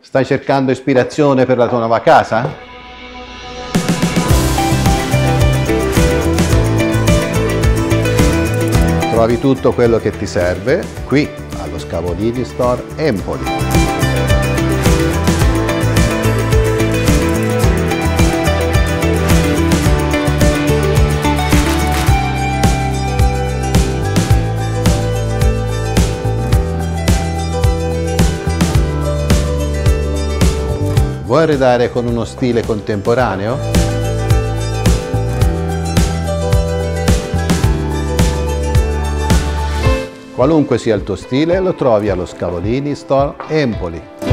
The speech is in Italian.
Stai cercando ispirazione per la tua nuova casa? Trovi tutto quello che ti serve qui allo Scavolini Store Empoli. Vuoi arredare con uno stile contemporaneo? Qualunque sia il tuo stile, lo trovi allo Scavolini Store Empoli.